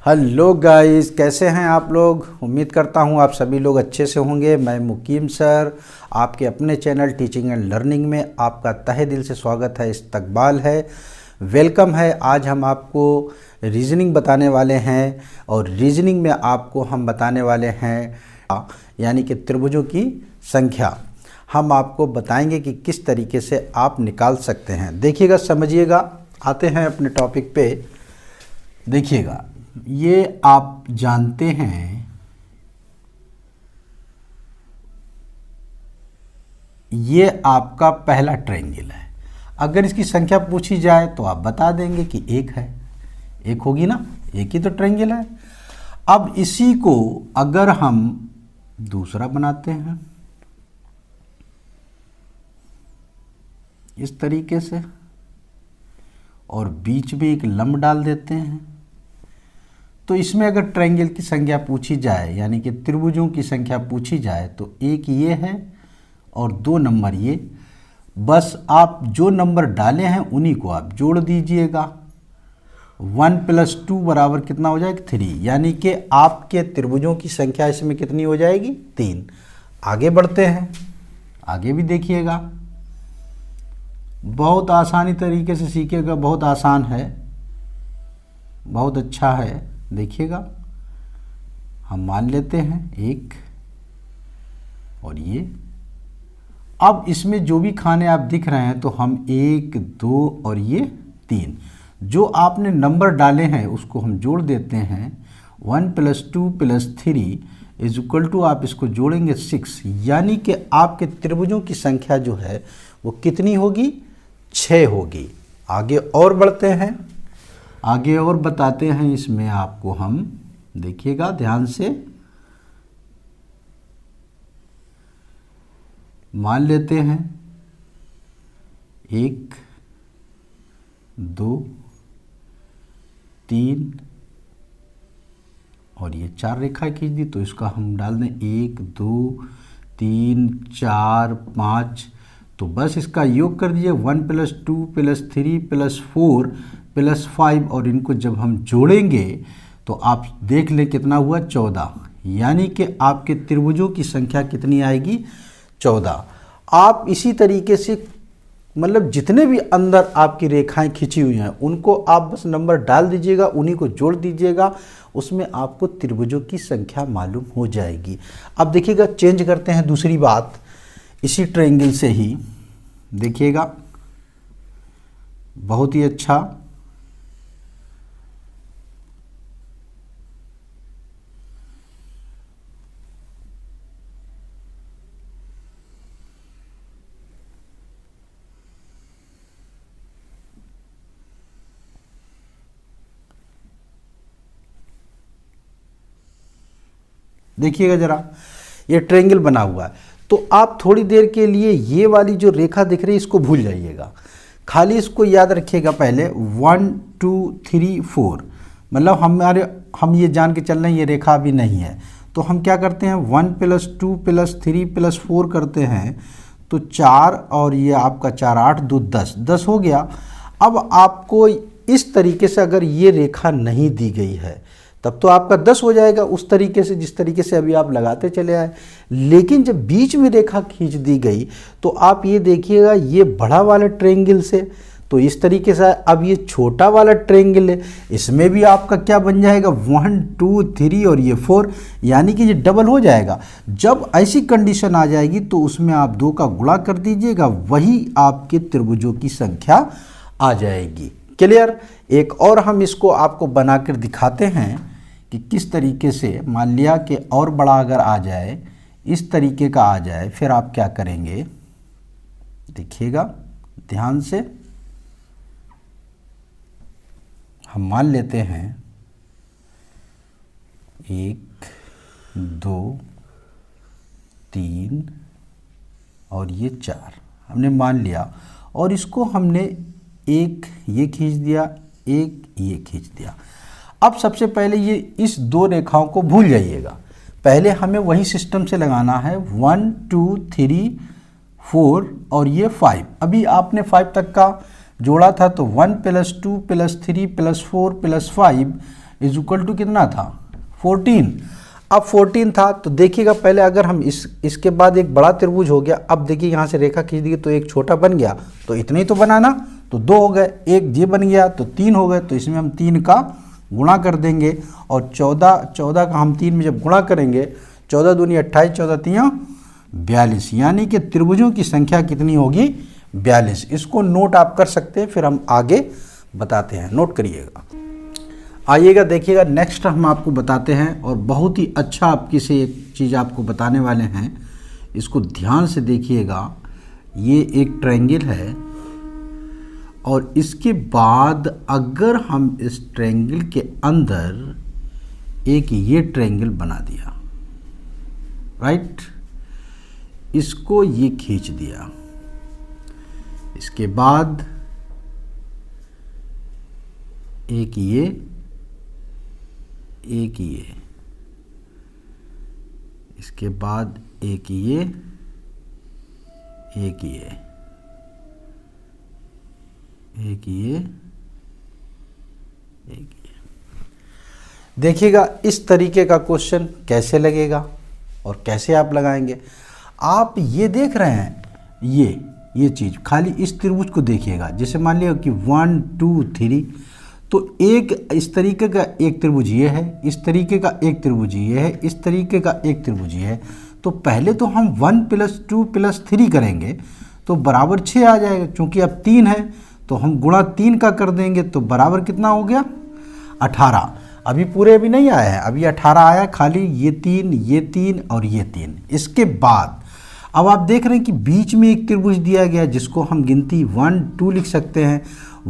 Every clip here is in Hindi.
हेलो गाइस, कैसे हैं आप लोग। उम्मीद करता हूं आप सभी लोग अच्छे से होंगे। मैं मुकीम सर आपके अपने चैनल टीचिंग एंड लर्निंग में आपका तहे दिल से स्वागत है, इस्तकबाल है, वेलकम है। आज हम आपको रीजनिंग बताने वाले हैं और रीजनिंग में आपको हम बताने वाले हैं यानी कि त्रिभुजों की संख्या। हम आपको बताएंगे कि किस तरीके से आप निकाल सकते हैं। देखिएगा, समझिएगा। आते हैं अपने टॉपिक पे। देखिएगा, ये आप जानते हैं, ये आपका पहला ट्रायंगल है। अगर इसकी संख्या पूछी जाए तो आप बता देंगे कि एक है, एक होगी ना, एक ही तो ट्रायंगल है। अब इसी को अगर हम दूसरा बनाते हैं इस तरीके से और बीच में एक लंब डाल देते हैं, तो इसमें अगर ट्रायंगल की संख्या पूछी जाए यानी कि त्रिभुजों की संख्या पूछी जाए तो एक ये है और दो नंबर ये। बस आप जो नंबर डाले हैं उन्हीं को आप जोड़ दीजिएगा। 1 + 2 बराबर कितना हो जाएगा? 3। यानी कि आपके त्रिभुजों की संख्या इसमें कितनी हो जाएगी? 3। आगे बढ़ते हैं, आगे भी देखिएगा। बहुत आसानी तरीके से सीखिएगा, बहुत आसान है, बहुत अच्छा है। देखिएगा, हम मान लेते हैं 1 और ये। अब इसमें जो भी खाने आप दिख रहे हैं तो हम 1, 2 और ये 3 जो आपने नंबर डाले हैं उसको हम जोड़ देते हैं। 1 + 2 + 3 = आप इसको जोड़ेंगे 6। यानी कि आपके त्रिभुजों की संख्या जो है वो कितनी होगी? 6 होगी। आगे और बढ़ते हैं, आगे और बताते हैं। इसमें आपको हम देखिएगा ध्यान से, मान लेते हैं 1, 2, 3 और ये 4 रेखा खींच दी, तो इसका हम डाल दें 1, 2, 3, 4, 5। तो बस इसका योग कर दीजिए। 1 + 2 + 3 + 4 + 5 और इनको जब हम जोड़ेंगे तो आप देख लें कितना हुआ? 14। यानी कि आपके त्रिभुजों की संख्या कितनी आएगी? 14। आप इसी तरीके से मतलब जितने भी अंदर आपकी रेखाएं खिंची हुई हैं उनको आप बस नंबर डाल दीजिएगा, उन्हीं को जोड़ दीजिएगा, उसमें आपको त्रिभुजों की संख्या मालूम हो जाएगी। अब देखिएगा, चेंज करते हैं दूसरी बात। इसी ट्रायंगल से ही देखिएगा, बहुत ही अच्छा। देखिएगा जरा, ये ट्रायंगल बना हुआ है, तो आप थोड़ी देर के लिए ये वाली जो रेखा दिख रही है इसको भूल जाइएगा, खाली इसको याद रखिएगा। पहले 1, 2, 3, 4 मतलब हम ये जान के चल रहे हैं ये रेखा अभी नहीं है, तो हम क्या करते हैं 1 + 2 + 3 + 4 करते हैं, तो 4 और ये आपका 4, 8, 2, 10, 10 हो गया। अब आपको इस तरीके से अगर ये रेखा नहीं दी गई है तब तो आपका 10 हो जाएगा, उस तरीके से जिस तरीके से अभी आप लगाते चले आए। लेकिन जब बीच में रेखा खींच दी गई तो आप ये देखिएगा, ये बड़ा वाला ट्रायंगल से तो इस तरीके से, अब ये छोटा वाला ट्रायंगल है, इसमें भी आपका क्या बन जाएगा? 1, 2, 3 और ये 4, यानी कि ये डबल हो जाएगा। जब ऐसी कंडीशन आ जाएगी तो उसमें आप 2 का गुणा कर दीजिएगा, वही आपके त्रिभुजों की संख्या आ जाएगी। क्लियर? एक और हम इसको आपको बनाकर दिखाते हैं कि किस तरीके से, मान लिया कि और बड़ा अगर आ जाए, इस तरीके का आ जाए, फिर आप क्या करेंगे? देखिएगा ध्यान से। हम मान लेते हैं 1, 2, 3 और ये 4 हमने मान लिया, और इसको हमने एक ये खींच दिया, एक ये खींच दिया। अब सबसे पहले ये इस 2 रेखाओं को भूल जाइएगा, पहले हमें वही सिस्टम से लगाना है। 1, 2, 3, 4 और ये 5। अभी आपने 5 तक का जोड़ा था, तो 1 + 2 + 3 + 4 + 5 इज इक्वल टू कितना था 14। अब 14 था तो देखिएगा पहले अगर हम इसके बाद एक बड़ा त्रिभुज हो गया, अब देखिए यहाँ से रेखा खींच दी तो एक छोटा बन गया, तो इतने ही तो बनाना, तो 2 हो गए, एक ये बन गया तो 3 हो गए, तो इसमें हम 3 का गुणा कर देंगे और 14 का हम 3 में जब गुणा करेंगे 14 दूनी 28, 14 तियाँ 42, यानी कि त्रिभुजों की संख्या कितनी होगी 42। इसको नोट आप कर सकते हैं, फिर हम आगे बताते हैं, नोट करिएगा। आइएगा देखिएगा नेक्स्ट हम आपको बताते हैं और बहुत ही अच्छा आपकी से एक चीज़ आपको बताने वाले हैं, इसको ध्यान से देखिएगा। ये एक ट्रायंगल है और इसके बाद अगर हम इस ट्रायंगल के अंदर एक ये ट्रायंगल बना दिया, राइट, इसको ये खींच दिया, इसके बाद एक ये इसके बाद एक ये देखिएगा इस तरीके का क्वेश्चन कैसे लगेगा और कैसे आप लगाएंगे। आप ये देख रहे हैं ये चीज़, खाली इस त्रिभुज को देखिएगा। जैसे मान लिया कि 1 2 3, तो एक इस तरीके का एक त्रिभुज ये है, इस तरीके का एक त्रिभुज ये है, इस तरीके का एक त्रिभुज ये है। तो पहले तो हम 1 + 2 + 3 करेंगे तो बराबर 6 आ जाएगा, क्योंकि अब 3 है तो हम गुणा 3 का कर देंगे तो बराबर कितना हो गया 18। अभी पूरे अभी नहीं आया है, अभी 18 आया, खाली ये 3 और ये 3। इसके बाद अब आप देख रहे हैं कि बीच में एक त्रिभुज दिया गया जिसको हम गिनती 1 2 लिख सकते हैं।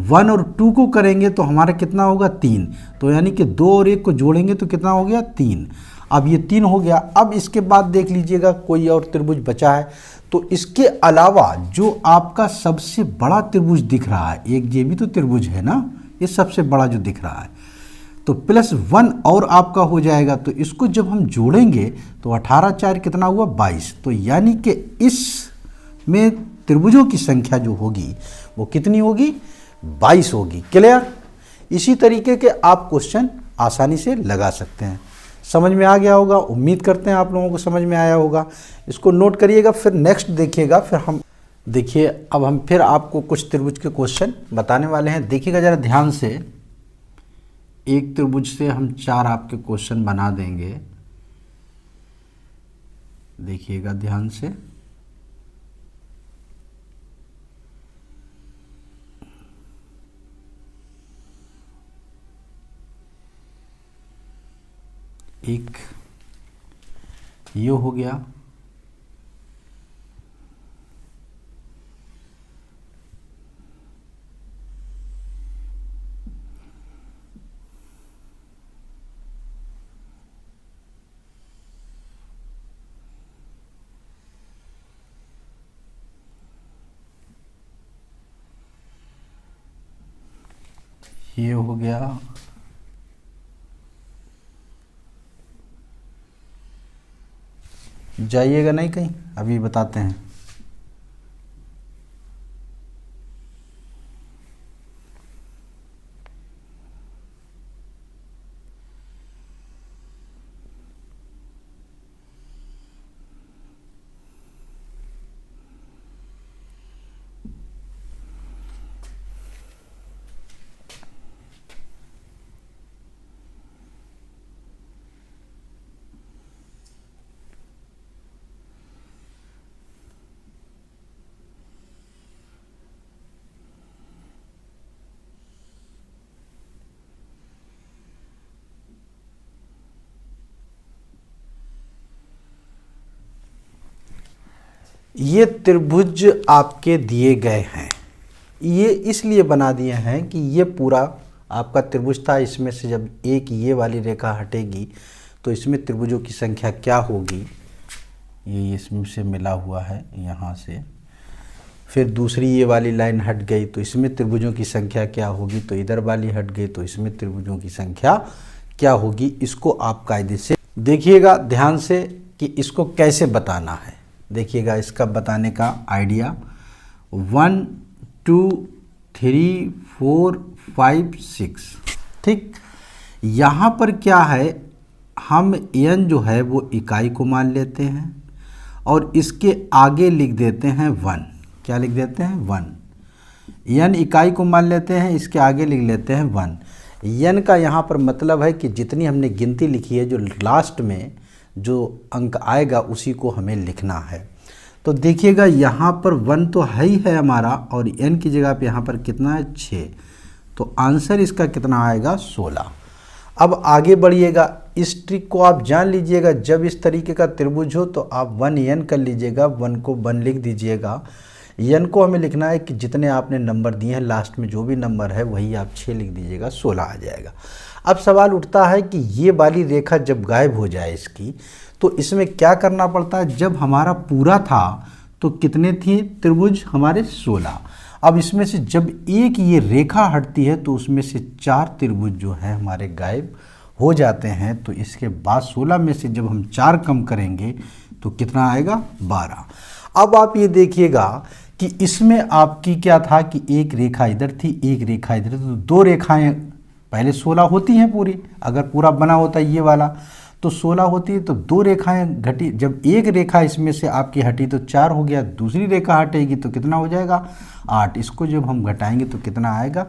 1 और 2 को करेंगे तो हमारा कितना होगा 3, तो यानी कि 2 और 1 को जोड़ेंगे तो कितना हो गया 3। अब ये 3 हो गया। अब इसके बाद देख लीजिएगा कोई और त्रिभुज बचा है, तो इसके अलावा जो आपका सबसे बड़ा त्रिभुज दिख रहा है, एक ये भी तो त्रिभुज है ना, ये सबसे बड़ा जो दिख रहा है, तो +1 और आपका हो जाएगा। तो इसको जब हम जोड़ेंगे तो 18 4 कितना हुआ 22। तो यानी कि इस में त्रिभुजों की संख्या जो होगी वो कितनी होगी 22 होगी। क्लियर? इसी तरीके के आप क्वेश्चन आसानी से लगा सकते हैं। समझ में आ गया होगा, उम्मीद करते हैं आप लोगों को समझ में आया होगा। इसको नोट करिएगा, फिर नेक्स्ट देखिएगा। फिर हम देखिए, अब हम फिर आपको कुछ त्रिभुज के क्वेश्चन बताने वाले हैं। देखिएगा ज़रा ध्यान से, एक त्रिभुज से हम 4 आपके क्वेश्चन बना देंगे। देखिएगा ध्यान से, एक ये हो गया, ये हो गया, जाइएगा नहीं कहीं, अभी बताते हैं। ये त्रिभुज आपके दिए गए हैं, ये इसलिए बना दिए हैं कि ये पूरा आपका त्रिभुज था। इसमें से जब एक ये वाली रेखा हटेगी तो इसमें त्रिभुजों की संख्या क्या होगी, ये इसमें से मिला हुआ है यहाँ से। फिर दूसरी ये वाली लाइन हट गई तो इसमें त्रिभुजों की संख्या क्या होगी, तो इधर वाली हट गई तो इसमें त्रिभुजों की संख्या क्या होगी। इसको आप कायदे से देखिएगा ध्यान से कि इसको कैसे बताना है। देखिएगा इसका बताने का आइडिया, 1 2 3 4 5 6, ठीक। यहाँ पर क्या है, हम n जो है वो इकाई को मान लेते हैं और इसके आगे लिख देते हैं 1। क्या लिख देते हैं? 1। n इकाई को मान लेते हैं, इसके आगे लिख लेते हैं 1। n का यहाँ पर मतलब है कि जितनी हमने गिनती लिखी है, जो लास्ट में जो अंक आएगा उसी को हमें लिखना है। तो देखिएगा यहाँ पर 1 तो है ही है हमारा, और n की जगह पे यहाँ पर कितना है? 6। तो आंसर इसका कितना आएगा? 16। अब आगे बढ़िएगा, इस ट्रिक को आप जान लीजिएगा। जब इस तरीके का त्रिभुज हो तो आप 1n कर लीजिएगा, 1 को 1 लिख दीजिएगा। n को हमें लिखना है कि जितने आपने नंबर दिए हैं, लास्ट में जो भी नंबर है वही आप 6 लिख दीजिएगा, 16 आ जाएगा। अब सवाल उठता है कि ये वाली रेखा जब गायब हो जाए इसकी, तो इसमें क्या करना पड़ता है? जब हमारा पूरा था तो कितने थे त्रिभुज हमारे? 16। अब इसमें से जब एक ये रेखा हटती है तो उसमें से 4 त्रिभुज जो है हमारे गायब हो जाते हैं। तो इसके बाद 16 में से जब हम 4 कम करेंगे तो कितना आएगा? 12। अब आप ये देखिएगा कि इसमें आपकी क्या था कि एक रेखा इधर थी, एक रेखा इधर थी, तो 2 रेखाएं पहले 16 होती हैं पूरी। अगर पूरा बना होता ये वाला तो 16 होती है, तो 2 रेखाएं घटी। जब एक रेखा इसमें से आपकी हटी तो 4 हो गया, दूसरी रेखा हटेगी तो कितना हो जाएगा? 8। इसको जब हम घटाएंगे तो कितना आएगा?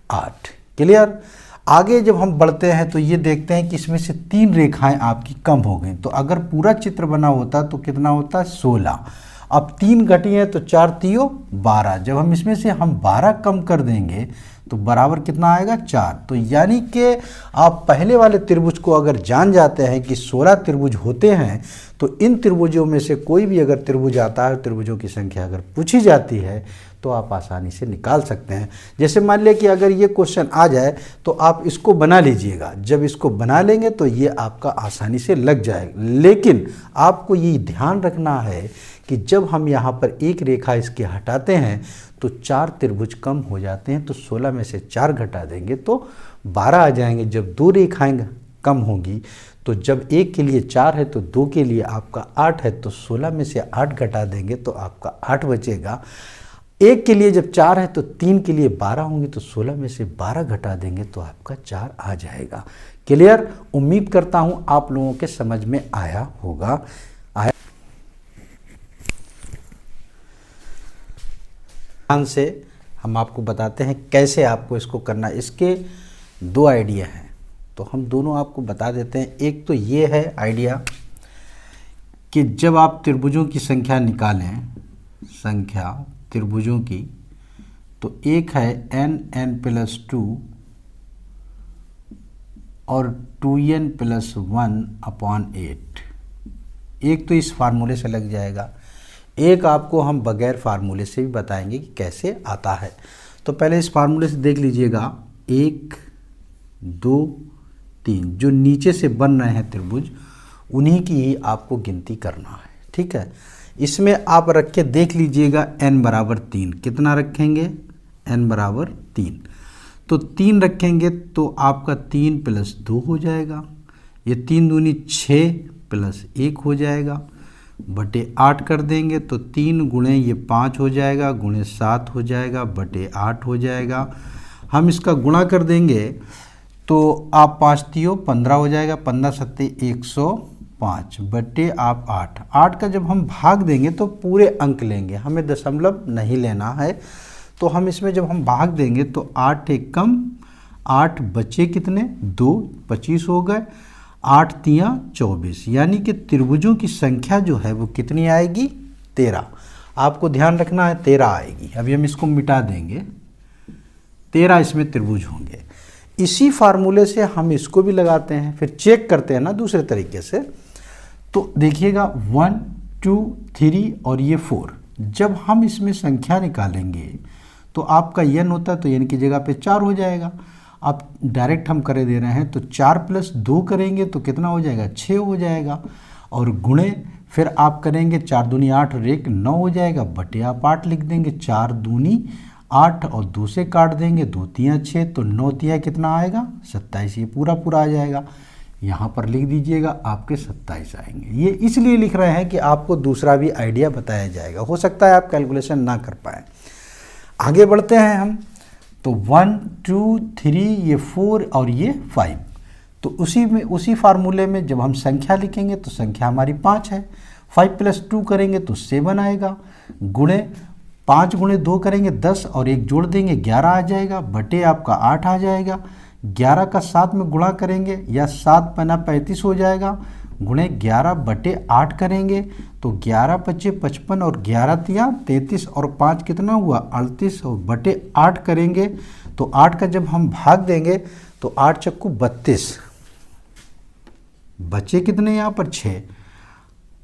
8। क्लियर? आगे जब हम बढ़ते हैं तो ये देखते हैं कि इसमें से 3 रेखाएं आपकी कम हो गई। तो अगर पूरा चित्र बना होता तो कितना होता? 16। अब 3 घटी हैं तो 4 3 12। जब हम इसमें से हम 12 कम कर देंगे तो बराबर कितना आएगा? 4। तो यानी कि आप पहले वाले त्रिभुज को अगर जान जाते हैं कि 16 त्रिभुज होते हैं, तो इन त्रिभुजों में से कोई भी अगर त्रिभुज आता है, त्रिभुजों की संख्या अगर पूछी जाती है तो आप आसानी से निकाल सकते हैं। जैसे मान लिया कि अगर ये क्वेश्चन आ जाए तो आप इसको बना लीजिएगा। जब इसको बना लेंगे तो ये आपका आसानी से लग जाएगा। लेकिन आपको ये ध्यान रखना है कि जब हम यहाँ पर एक रेखा इसके हटाते हैं तो 4 त्रिभुज कम हो जाते हैं। तो 16 में से 4 घटा देंगे तो 12 आ जाएंगे। जब 2 रेखाएं कम होंगी, तो जब एक के लिए 4 है तो 2 के लिए आपका 8 है, तो 16 में से 8 घटा देंगे तो आपका 8 बचेगा। एक के लिए जब 4 है तो 3 के लिए 12 होंगे, तो 16 में से 12 घटा देंगे तो आपका 4 आ जाएगा। क्लियर? उम्मीद करता हूँ आप लोगों के समझ में आया होगा। ध्यान से हम आपको बताते हैं कैसे आपको इसको करना है। इसके 2 आइडिया हैं, तो हम दोनों आपको बता देते हैं। एक तो ये है आइडिया कि जब आप त्रिभुजों की संख्या निकालें, संख्या त्रिभुजों की, तो एक है n+2 और 2n+1/8। एक तो इस फार्मूले से लग जाएगा, एक आपको हम बगैर फार्मूले से भी बताएंगे कि कैसे आता है। तो पहले इस फार्मूले से देख लीजिएगा, 1 2 3 जो नीचे से बन रहे हैं त्रिभुज, उन्हीं की ही आपको गिनती करना है। ठीक है? इसमें आप रख के देख लीजिएगा n बराबर 3। कितना रखेंगे? n बराबर 3। तो 3 रखेंगे तो आपका 3 + 2 हो जाएगा। ये 3 दूनी 6 + 1 हो जाएगा, बटे 8 कर देंगे तो 3 गुणे ये 5 हो जाएगा, गुणे 7 हो जाएगा, बटे 8 हो जाएगा। हम इसका गुणा कर देंगे तो आप 5 3 15 हो जाएगा, 15 7 105 बटे आप 8। 8 का जब हम भाग देंगे तो पूरे अंक लेंगे, हमें दशमलव नहीं लेना है। तो हम इसमें जब हम भाग देंगे तो 8 एक कम 8 बचे कितने? 2, 25 हो गए। 8 3 24, यानी कि त्रिभुजों की संख्या जो है वो कितनी आएगी? 13। आपको ध्यान रखना है 13 आएगी। अभी हम इसको मिटा देंगे, 13 इसमें त्रिभुज होंगे। इसी फार्मूले से हम इसको भी लगाते हैं, फिर चेक करते हैं ना दूसरे तरीके से। तो देखिएगा 1 2 3 और ये 4, जब हम इसमें संख्या निकालेंगे तो आपका n होता है तो n की जगह पे 4 हो जाएगा। आप डायरेक्ट हम करे दे रहे हैं तो 4 + 2 करेंगे तो कितना हो जाएगा? 6 हो जाएगा। और गुणे फिर आप करेंगे 4 दूनी 8 और 1 9 हो जाएगा, बटे आप 8 लिख देंगे। 4 दूनी 8 और 2 से काट देंगे, 2 3 6, तो 9 3 कितना आएगा? 27। ये पूरा पूरा आ जाएगा। यहाँ पर लिख दीजिएगा, आपके 27 आएंगे। ये इसलिए लिख रहे हैं कि आपको दूसरा भी आइडिया बताया जाएगा, हो सकता है आप कैलकुलेशन ना कर पाएँ। आगे बढ़ते हैं हम। तो 1 2 3 ये 4 और ये 5, तो उसी फार्मूले में जब हम संख्या लिखेंगे तो संख्या हमारी 5 है। 5 + 2 करेंगे तो 7 आएगा, गुणे 5 × 2 करेंगे 10 और 1 जोड़ देंगे 11 आ जाएगा, बटे आपका 8 आ जाएगा। 11 का 7 में गुणा करेंगे या 7 × 35 हो जाएगा, गुणे 11 बटे 8 करेंगे तो 11 × 5 = 55 और 11 × 3 = 33 और 5 कितना हुआ 38 और बटे 8 करेंगे तो 8 का जब हम भाग देंगे तो 8 × 4 = 32, बचे कितने यहाँ पर 6,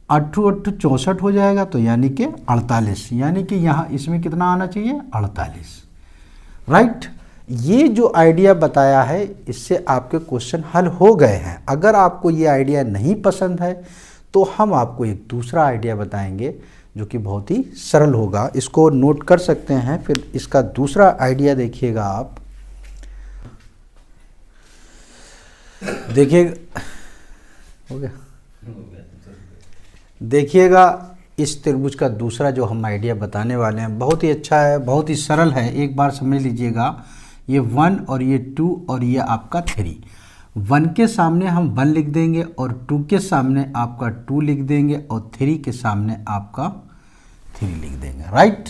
8 × 8 = 64 हो जाएगा, तो यानी कि 48, यानी कि यहाँ इसमें कितना आना चाहिए 48, राइट। ये जो आइडिया बताया है इससे आपके क्वेश्चन हल हो गए हैं। अगर आपको ये आइडिया नहीं पसंद है तो हम आपको एक दूसरा आइडिया बताएंगे जो कि बहुत ही सरल होगा, इसको नोट कर सकते हैं। फिर इसका दूसरा आइडिया देखिएगा आप, देखिए हो गया, देखिएगा इस त्रिभुज का दूसरा जो हम आइडिया बताने वाले हैं बहुत ही अच्छा है, बहुत ही सरल है, एक बार समझ लीजिएगा। ये 1 और ये 2 और ये आपका 3, 1 के सामने हम 1 लिख देंगे और 2 के सामने आपका 2 लिख देंगे और 3 के सामने आपका 3 लिख देंगे, राइट।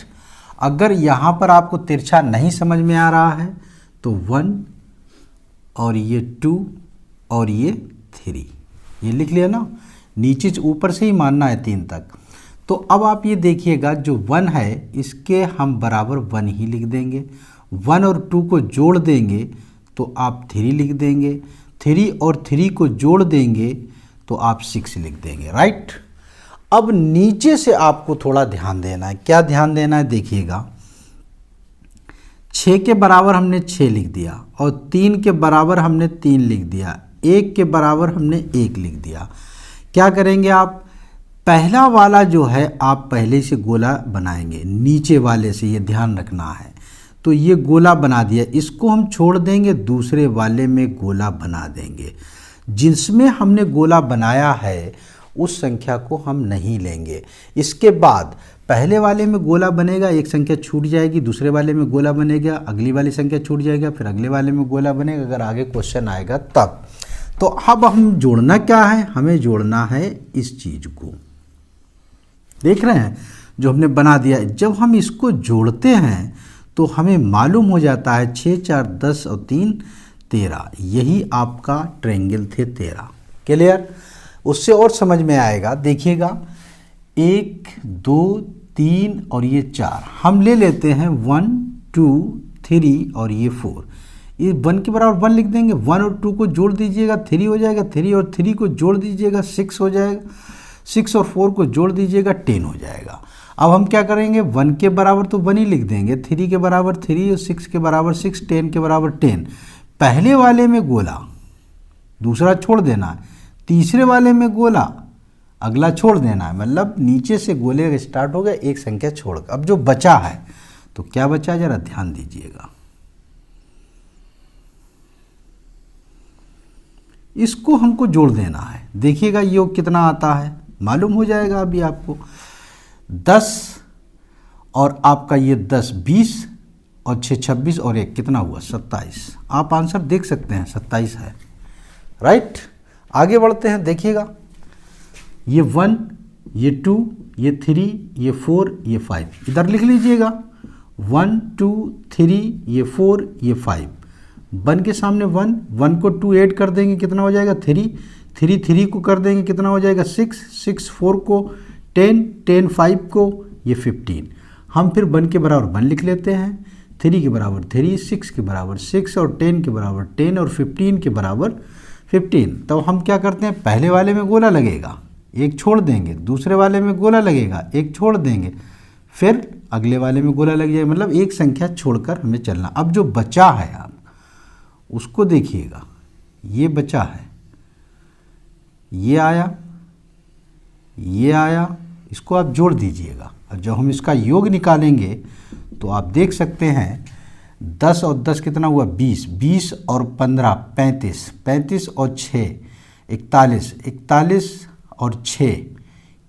अगर यहाँ पर आपको तिरछा नहीं समझ में आ रहा है तो 1 और ये 2 और ये 3 ये लिख लिया ना, नीचे ऊपर से ही मानना है 3 तक। तो अब आप ये देखिएगा जो 1 है इसके हम बराबर 1 ही लिख देंगे, 1 और 2 को जोड़ देंगे तो आप 3 लिख देंगे, 3 और 3 को जोड़ देंगे तो आप 6 लिख देंगे, राइट। अब नीचे से आपको थोड़ा ध्यान देना है, क्या ध्यान देना है देखिएगा, 6 के बराबर हमने 6 लिख दिया और 3 के बराबर हमने 3 लिख दिया, 1 के बराबर हमने 1 लिख दिया। क्या करेंगे आप, पहला वाला जो है आप पहले से गोला बनाएंगे, नीचे वाले से, ये ध्यान रखना है। तो ये गोला बना दिया, इसको हम छोड़ देंगे, दूसरे वाले में गोला बना देंगे। जिसमें हमने गोला बनाया है उस संख्या को हम नहीं लेंगे। इसके बाद पहले वाले में गोला बनेगा, एक संख्या छूट जाएगी, दूसरे वाले में गोला बनेगा, अगली वाली संख्या छूट जाएगा, फिर अगले वाले में गोला बनेगा, अगर आगे क्वेश्चन आएगा तब। तो अब हम जोड़ना क्या है, हमें जोड़ना है इस चीज़ को, देख रहे हैं जो हमने बना दिया है। जब हम इसको जोड़ते हैं तो हमें मालूम हो जाता है 6 × 4 = 10 और 3 = 13, यही आपका ट्रायंगल थे 13। क्लियर, उससे और समझ में आएगा। देखिएगा 1 2 3 और ये 4 हम ले लेते हैं, 1 2 3 और ये 4, ये 1 के बराबर 1 लिख देंगे, 1 और 2 को जोड़ दीजिएगा 3 हो जाएगा, 3 और 3 को जोड़ दीजिएगा 6 हो जाएगा, 6 और 4 को जोड़ दीजिएगा 10 हो जाएगा। अब हम क्या करेंगे, 1 के बराबर तो 1 ही लिख देंगे, 3 के बराबर 3 और 6 के बराबर 6, 10 के बराबर 10। पहले वाले में गोला, दूसरा छोड़ देना है, तीसरे वाले में गोला, अगला छोड़ देना है, मतलब नीचे से गोले स्टार्ट हो गया, एक संख्या छोड़कर। अब जो बचा है तो क्या बचा, जरा ध्यान दीजिएगा, इसको हमको जोड़ देना है। देखिएगा योग कितना आता है, मालूम हो जाएगा अभी आपको। 10 और आपका ये 10 20 और 6 26 और 1 कितना हुआ 27। आप आंसर देख सकते हैं 27 है, राइट। आगे बढ़ते हैं, देखिएगा ये 1 ये 2 ये 3 ये 4 ये 5 इधर लिख लीजिएगा, 1 2 3 ये 4 ये 5, 1 के सामने 1, 1 को 2 ऐड कर देंगे कितना हो जाएगा 3, 3 को कर देंगे कितना हो जाएगा 6, 6 4 को 10, 10 5 को ये 15। हम फिर 1 के बराबर 1 लिख लेते हैं, 3 के बराबर 3, 6 के बराबर 6 और 10 के बराबर 10 और 15 के बराबर 15। तो हम क्या करते हैं, पहले वाले में गोला लगेगा, एक छोड़ देंगे, दूसरे वाले में गोला लगेगा, एक छोड़ देंगे, फिर अगले वाले में गोला लग जाएगा, मतलब एक संख्या छोड़कर हमें चलना। अब जो बचा है आप उसको देखिएगा, ये बचा है, ये आया, ये आया, इसको आप जोड़ दीजिएगा। और जब हम इसका योग निकालेंगे तो आप देख सकते हैं 10 और 10 कितना हुआ 20, 20 और 15 35, 35 और 6 41, 41 और 6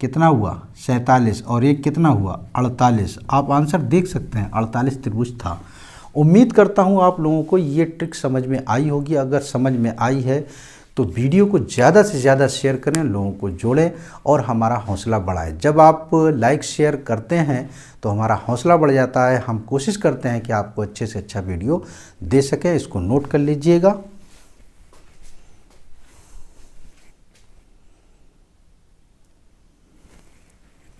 कितना हुआ 47 और 1 कितना हुआ 48। आप आंसर देख सकते हैं 48 त्रिभुज था। उम्मीद करता हूँ आप लोगों को ये ट्रिक समझ में आई होगी। अगर समझ में आई है तो वीडियो को ज़्यादा से ज़्यादा शेयर करें, लोगों को जोड़ें और हमारा हौसला बढ़ाएं। जब आप लाइक शेयर करते हैं तो हमारा हौसला बढ़ जाता है। हम कोशिश करते हैं कि आपको अच्छे से अच्छा वीडियो दे सकें। इसको नोट कर लीजिएगा।